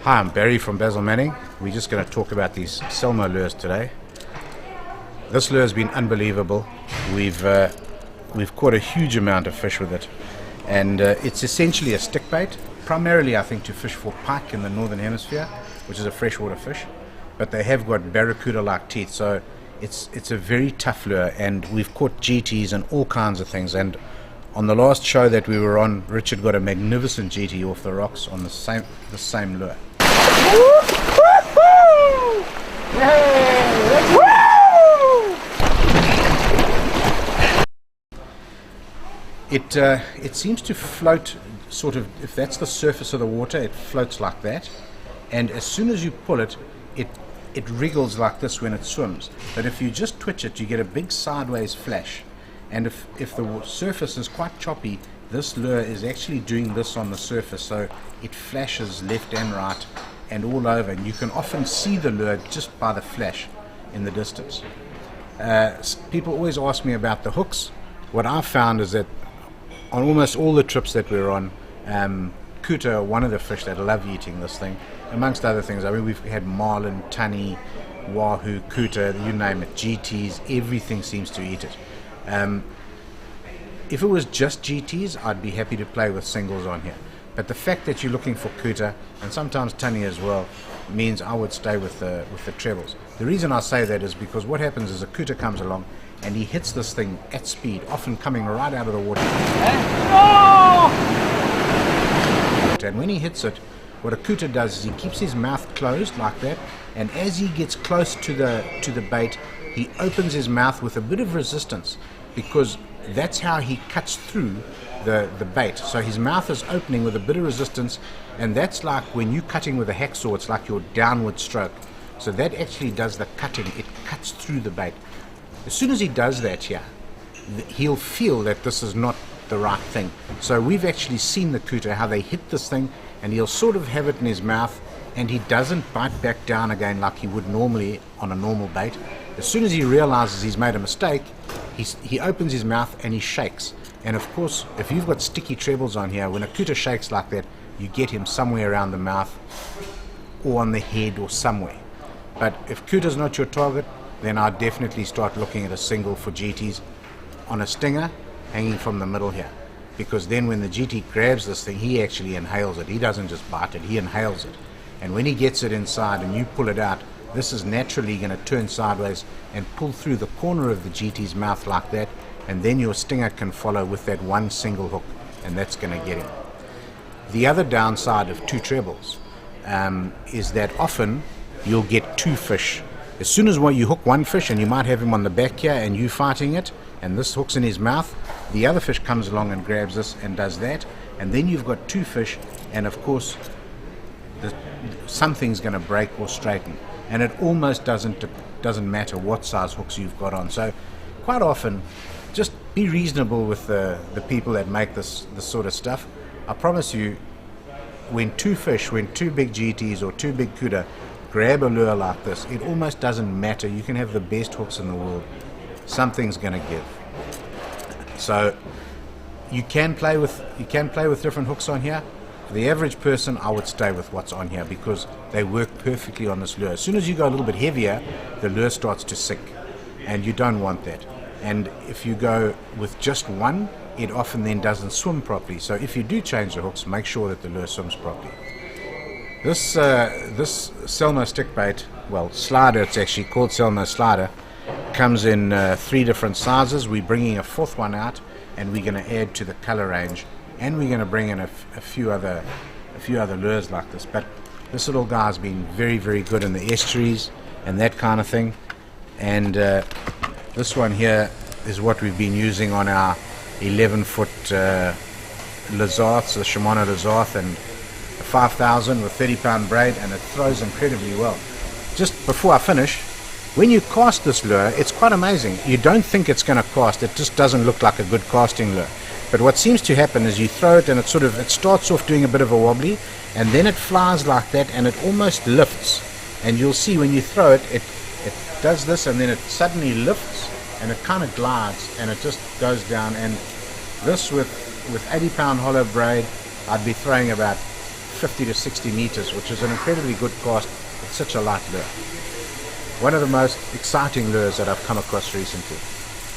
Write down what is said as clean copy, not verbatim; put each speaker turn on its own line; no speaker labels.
Hi, I'm Barry from Basil Manning. We're just going to talk about these Salmo lures today. This lure has been unbelievable. We've caught a huge amount of fish with it, and it's essentially a stick bait, primarily I think to fish for pike in the northern hemisphere, which is a freshwater fish, but they have got barracuda-like teeth, so it's a very tough lure, and we've caught GTs and all kinds of things. And on the last show that we were on, Richard got a magnificent GT off the rocks on the same lure. It seems to float sort of, if that's the surface of the water, it floats like that, and as soon as you pull it, it wriggles like this when it swims. But if you just twitch it, you get a big sideways flash, and if the surface is quite choppy, this lure is actually doing this on the surface, so it flashes left and right and all over, and you can often see the lure just by the flash in the distance. People always ask me about the hooks. What I've found is that on almost all the trips that we're on, kuta are one of the fish that love eating this thing, amongst other things. I mean, we've had marlin, tunny, wahoo, kuta, you name it, GTs, everything seems to eat it. If it was just GTs, I'd be happy to play with singles on here. But the fact that you're looking for kuta, and sometimes tunny as well, means I would stay with the trebles. The reason I say that is because what happens is a kuta comes along and he hits this thing at speed, often coming right out of the water. And when he hits it, what a kuta does is he keeps his mouth closed like that, and as he gets close to the bait, he opens his mouth with a bit of resistance, because that's how he cuts through the bait. So his mouth is opening with a bit of resistance, and that's like when you're cutting with a hacksaw, it's like your downward stroke. So that actually does the cutting, it cuts through the bait. As soon as he does that here, he'll feel that this is not the right thing. So we've actually seen the kuta, how they hit this thing, and he'll sort of have it in his mouth, and he doesn't bite back down again like he would normally on a normal bait. As soon as he realizes he's made a mistake, he opens his mouth and he shakes. And of course, if you've got sticky trebles on here, when a kuta shakes like that, you get him somewhere around the mouth or on the head or somewhere. But if kuta's not your target, then I'd definitely start looking at a single for GTs on a stinger hanging from the middle here, because then when the GT grabs this thing, he actually inhales it. He doesn't just bite it, he inhales it, and when he gets it inside and you pull it out, this is naturally going to turn sideways and pull through the corner of the GT's mouth like that, and then your stinger can follow with that one single hook, and that's going to get him. The other downside of two trebles is that often you'll get two fish. As soon as you hook one fish, and you might have him on the back here and you fighting it, and this hook's in his mouth, the other fish comes along and grabs this and does that, and then you've got two fish, and of course something's going to break or straighten, and it almost doesn't matter what size hooks you've got on. So quite often, just be reasonable with the people that make this sort of stuff. I promise you, when two big GTs or two big kuta grab a lure like this, it almost doesn't matter. You can have the best hooks in the world, something's going to give. So you can play with different hooks on here. For the average person, I would stay with what's on here because they work perfectly on this lure. As soon as you go a little bit heavier, the lure starts to sink, and you don't want that. And if you go with just one, it often then doesn't swim properly. So if you do change the hooks, make sure that the lure swims properly. This Salmo stickbait, well, slider, it's actually called Salmo Slider, comes in 3 different sizes. We're bringing a 4th one out, and we're going to add to the color range, and we're going to bring in a few other lures like this. But this little guy's been very, very good in the estuaries and that kind of thing. And this one here is what we've been using on our 11-foot Lazards, the Shimano Lazard, and 5,000 with 30-pound braid, and it throws incredibly well. Just before I finish, when you cast this lure, it's quite amazing. You don't think it's going to cast, it just doesn't look like a good casting lure. But what seems to happen is you throw it and it starts off doing a bit of a wobbly, and then it flies like that and it almost lifts. And you'll see when you throw it, it does this, and then it suddenly lifts and it kind of glides and it just goes down. And this with 80-pound hollow braid, I'd be throwing about 50 to 60 meters, which is an incredibly good cast with such a light lure. One of the most exciting lures that I've come across recently.